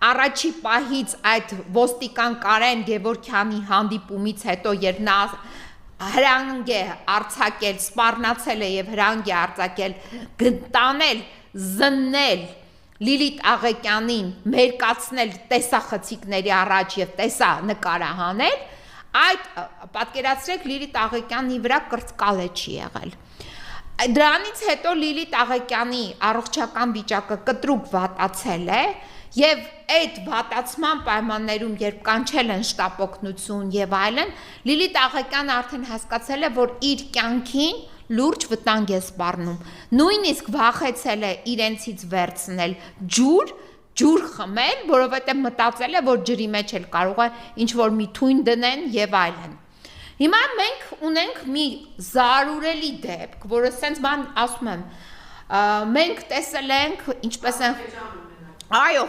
առաջի պահից այդ ոստիկան Կարեն Գևորգյանի հանդիպումից հետո, երբ նա հրանք է արձակել, սպառնացել է եւ հրանք է արձակել, գտանել, զննել Լիլիթ Աղեկյանին, մերկացնել տեսախցիկների առաջ եւ տեսանկարահանել, այդ պատկերացրեք Լիլիթ Աղեկյանի վրա կրծկալե չի եղել։ Դրանից հետո Լիլիթ Աղեկյանի առողջական վիճակը կտրուկ վատացել է եւ այդ վատացման պայմաններում, երբ կանչել են շտապօգնություն եւ այլն, Լիլիթ Աղեկյանը արդեն հասկացել է, որ իր կյանքին լուրջ վտանգ է սպառնում, նույնիսկ վախեցել է իրենցից վերցնել ջուր խմել, որովհետև մտածել է, որ ջրի մեջ էլ կարող է ինչ-որ մի թույն դնեն եւ այլն։ Հիմա մենք ունենք մի զարուրելի դեպք, որը սենց բան ասում եմ, մենք տեսել ենք, ինչպես են, այո,